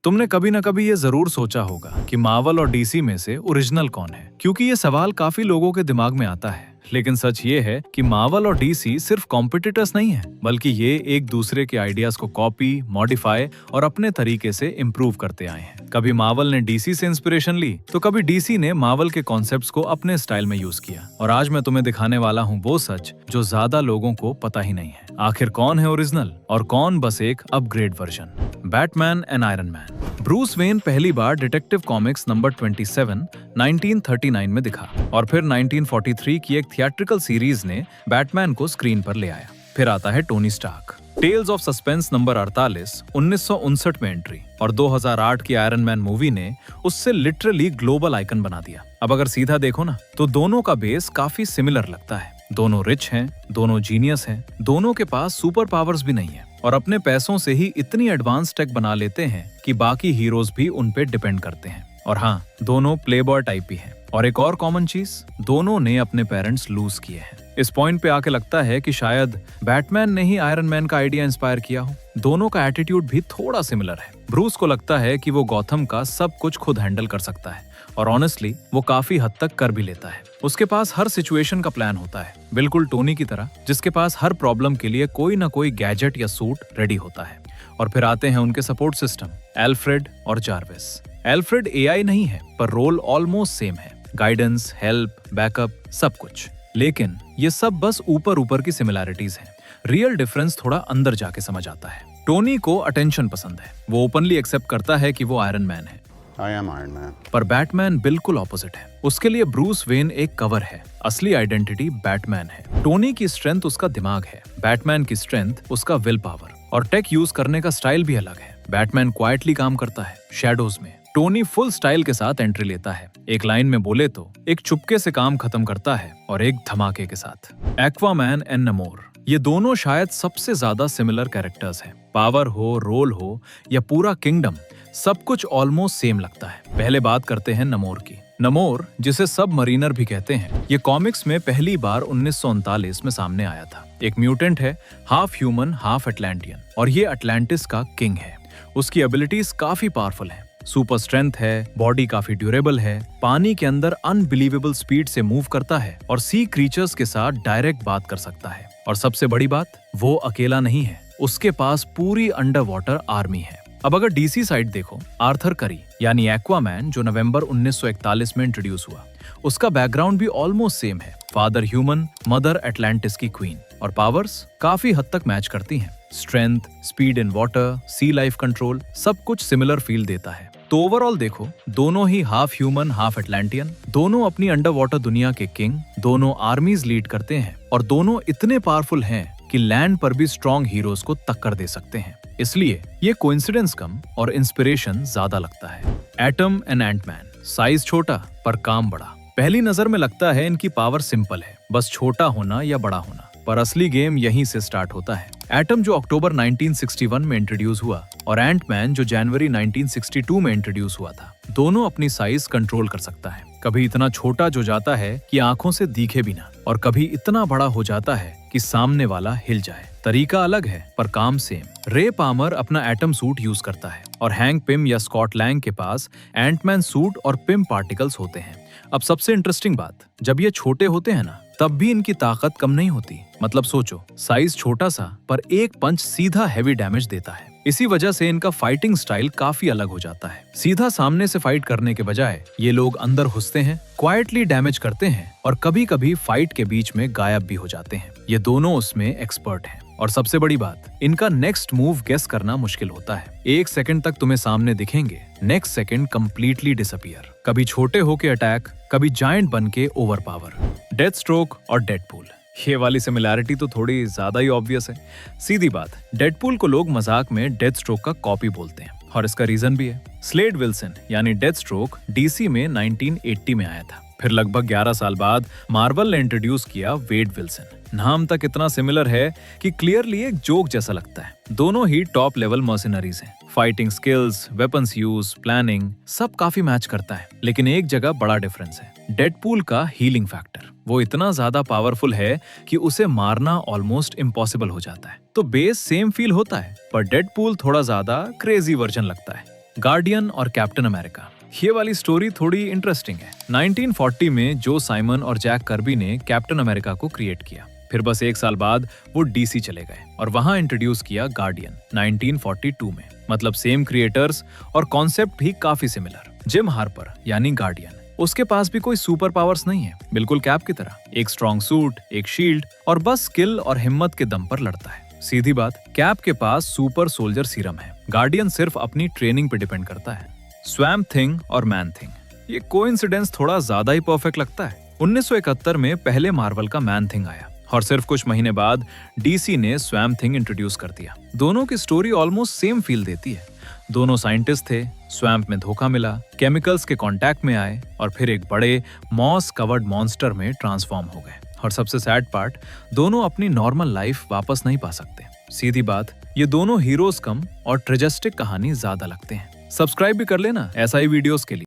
तुमने कभी ना कभी ये जरूर सोचा होगा कि मार्वल और डीसी में से ओरिजिनल कौन है, क्योंकि ये सवाल काफी लोगों के दिमाग में आता है। लेकिन सच ये है कि मार्वल और डीसी सिर्फ कॉम्पिटिटर्स नहीं है, बल्कि ये एक दूसरे के आइडियाज को कॉपी, मॉडिफाई और अपने तरीके से इम्प्रूव करते आए हैं। कभी मार्वल ने डीसी से इंस्पिरेशन ली, तो कभी डीसी ने मार्वल के कॉन्सेप्ट्स को अपने स्टाइल में यूज किया। और आज मैं तुम्हें दिखाने वाला हूँ वो सच जो ज्यादा लोगों को पता ही नहीं है। आखिर कौन है ओरिजिनल और कौन बस एक upgrade version. Batman and iron man. Bruce Wayne पहली बार डिटेक्टिव कॉमिक्स नंबर 27 1939 में दिखा और फिर 1943 की एक थिएट्रिकल सीरीज ने बैटमैन को स्क्रीन पर ले आया। फिर आता है Tony Stark. Tales of Suspense number 48 1959 में एंट्री और 2008 की आयरन मैन मूवी ने उससे लिटरली ग्लोबल आइकन बना दिया। अब अगर सीधा देखो ना, तो दोनों का बेस काफी सिमिलर लगता है। दोनों रिच हैं, दोनों जीनियस हैं, दोनों के पास सुपर पावर्स भी नहीं है और अपने पैसों से ही इतनी एडवांस टेक बना लेते हैं कि बाकी हीरोज भी उन पे डिपेंड करते हैं। और हाँ, दोनों प्लेबॉय टाइप ही हैं। और एक और कॉमन चीज, दोनों ने अपने पेरेंट्स लूज किए हैं। इस पॉइंट पे आके लगता है कि शायद बैटमैन ने ही आयरन मैन का आइडिया इंस्पायर किया हो। दोनों का एटीट्यूड भी थोड़ा सिमिलर है। ब्रूस को लगता है कि वो गॉथम का सब कुछ खुद हैंडल कर सकता है और ऑनेस्टली वो काफी हद तक कर भी लेता है। उसके पास हर सिचुएशन का प्लान होता है, बिल्कुल टोनी की तरह, जिसके पास हर प्रॉब्लम के लिए कोई ना कोई गैजेट या सूट रेडी होता है। और फिर आते हैं उनके सपोर्ट सिस्टम, एल्फ्रेड और जार्विस। एल्फ्रेड एआई नहीं है, पर रोल ऑलमोस्ट सेम है। गाइडेंस, हेल्प, बैकअप, सब कुछ। लेकिन ये सब बस ऊपर ऊपर की सिमिलैरिटीज हैं। रियल डिफरेंस थोड़ा अंदर जाके समझ आता है। टोनी को अटेंशन पसंद है, वो ओपनली एक्सेप्ट करता है कि वो आयरन मैन है। I am Iron Man. पर बैटमैन बिल्कुल ऑपोजिट है। उसके लिए ब्रूस वेन एक कवर है, असली आइडेंटिटी बैटमैन है। टोनी की स्ट्रेंथ उसका दिमाग है, बैटमैन की स्ट्रेंथ उसका विल पावर और टेक यूज करने का स्टाइल भी अलग है। बैटमैन क्वाइटली काम करता है, शैडोज में। टोनी फुल स्टाइल के साथ एंट्री लेता है। एक लाइन में बोले तो एक चुपके से काम खत्म करता है और एक धमाके के साथ। एक्वामैन एंड नमोर, ये दोनों शायद सबसे ज्यादा सिमिलर कैरेक्टर्स हैं। पावर हो, रोल हो या पूरा किंगडम, सब कुछ ऑलमोस्ट सेम लगता है। पहले बात करते हैं नमोर की। नमोर, जिसे सब मरीनर भी कहते हैं, ये कॉमिक्स में पहली बार 1939 में सामने आया था। एक म्यूटेंट है, हाफ ह्यूमन हाफ अटलांटियन, और ये अटलांटिस का किंग है। उसकी एबिलिटीज काफी पावरफुल हैं। सुपर स्ट्रेंथ है, बॉडी काफी ड्यूरेबल है, पानी के अंदर अनबिलीवेबल स्पीड से मूव करता है और सी क्रीचर्स के साथ डायरेक्ट बात कर सकता है। और सबसे बड़ी बात, वो अकेला नहीं है, उसके पास पूरी अंडर वाटर आर्मी है। अब अगर डीसी साइड देखो, आर्थर करी यानी एक्वामैन, जो नवंबर 1941 में इंट्रोड्यूस हुआ, उसका बैकग्राउंड भी ऑलमोस्ट सेम है। फादर ह्यूमन, मदर अटलांटिस की क्वीन, और पावर्स काफी हद तक मैच करती हैं। Strength, speed in water, sea life control, सब कुछ सिमिलर फील देता है। तो ओवरऑल देखो, दोनों ही हाफ ह्यूमन हाफ अटलांटियन, दोनों अपनी अंडर वाटर दुनिया के किंग, दोनों आर्मीज लीड करते हैं और दोनों इतने पावरफुल हैं कि लैंड पर भी स्ट्रॉन्ग हीरोज को टक्कर दे सकते हैं। इसलिए ये कोइंसिडेंस कम और इंस्पिरेशन ज्यादा लगता है। एटम एंड एंटमैन, साइज छोटा पर काम बड़ा। पहली नजर में लगता है इनकी पावर सिंपल है, बस छोटा होना या बड़ा होना, पर असली गेम यहीं से स्टार्ट होता है। एटम जो अक्टूबर 1961 में इंट्रोड्यूस हुआ और एंटमैन जो जनवरी 1962 में इंट्रोड्यूस हुआ था, दोनों अपनी साइज कंट्रोल कर सकता है। कभी इतना छोटा जो जाता है कि आंखों से दिखे भी ना, और कभी इतना बड़ा हो जाता है कि सामने वाला हिल जाए। तरीका अलग है पर काम सेम। रे पामर अपना एटम सूट यूज करता है और हैंक पिम या स्कॉट लैंग के पास एंटमैन सूट और पिम पार्टिकल्स होते हैं। अब सबसे इंटरेस्टिंग बात, जब ये छोटे होते हैं ना, तब भी इनकी ताकत कम नहीं होती। मतलब सोचो, साइज छोटा सा पर एक पंच सीधा हैवी डैमेज देता है। इसी वजह से इनका फाइटिंग स्टाइल काफी अलग हो जाता है। सीधा सामने से फाइट करने के बजाय ये लोग अंदर घुसते हैं, क्वाइटली डैमेज करते हैं और कभी कभी फाइट के बीच में गायब भी हो जाते हैं। ये दोनों उसमें एक्सपर्ट हैं। और सबसे बड़ी बात, इनका नेक्स्ट मूव गेस करना मुश्किल होता है। एक सेकंड तक तुम्हें सामने दिखेंगे, नेक्स्ट सेकंड कंप्लीटली डिसअपीयर। कभी छोटे होके अटैक, कभी जायंट बन के ओवर पावर। डेथस्ट्रोक और डेडपूल, ये वाली सिमिलैरिटी तो थोड़ी ज्यादा ही ऑब्वियस है। सीधी बात, डेडपूल को लोग मजाक में डेथस्ट्रोक का कॉपी बोलते हैं और इसका रीजन भी है। स्लेड विल्सन यानी डेथस्ट्रोक डीसी में 1980 में आया था। फिर लगभग 11 साल बाद मार्वल ने इंट्रोड्यूस किया वेड विल्सन। नाम तक इतना सिमिलर है कि क्लियरली एक जोक जैसा लगता है। दोनों ही टॉप लेवल मर्सिनरीज हैं। Fighting skills, weapons use, planning, सब काफी मैच करता है। लेकिन एक जगह बड़ा डिफरेंस है, डेडपूल का हीलिंग फैक्टर। वो इतना ज्यादा पावरफुल है कि उसे मारना ऑलमोस्ट इम्पॉसिबल हो जाता है। तो बेस सेम फील होता है, पर डेडपूल थोड़ा ज्यादा क्रेजी वर्जन लगता है। गार्डियन और कैप्टन अमेरिका। ये वाली स्टोरी थोड़ी इंटरेस्टिंग है। 1940 में जो साइमन और जैक कर्बी ने कैप्टन अमेरिका को क्रिएट किया। फिर बस एक साल बाद वो डीसी चले गए और वहां इंट्रोड्यूस किया गार्डियन 1942 में। मतलब सेम क्रिएटर्स और कॉन्सेप्ट भी काफी सिमिलर। जिम हार्पर यानी गार्डियन, उसके पास भी कोई सुपर पावर्स नहीं है, बिल्कुल कैप की तरह। एक स्ट्रॉन्ग सूट, एक शील्ड और बस स्किल और हिम्मत के दम पर लड़ता है। सीधी बात, कैप के पास सुपर सोल्जर सीरम है। गार्डियन सिर्फ अपनी ट्रेनिंग पे डिपेंड करता है। स्वैम्प थिंग और मैन थिंग, ये कोइंसिडेंस थोड़ा ज्यादा ही परफेक्ट लगता है। 1971 में पहले मार्वल का मैन थिंग आया और सिर्फ कुछ महीने बाद डीसी ने स्वैम्प थिंग इंट्रोड्यूस कर दिया। दोनों की स्टोरी ऑलमोस्ट सेम फील देती है। दोनों साइंटिस्ट थे, स्वैम्प में धोखा मिला, केमिकल्स के कांटेक्ट में आए और फिर एक बड़े मॉस कवर्ड मॉन्स्टर में ट्रांसफॉर्म हो गए। और सबसे सैड पार्ट, दोनों अपनी नॉर्मल लाइफ वापस नहीं पा सकते। सीधी बात, ये दोनों हीरोज कम और ट्रेजेस्टिक कहानी ज्यादा लगते हैं। सब्सक्राइब भी कर लेना ऐसा ही वीडियोस के लिए।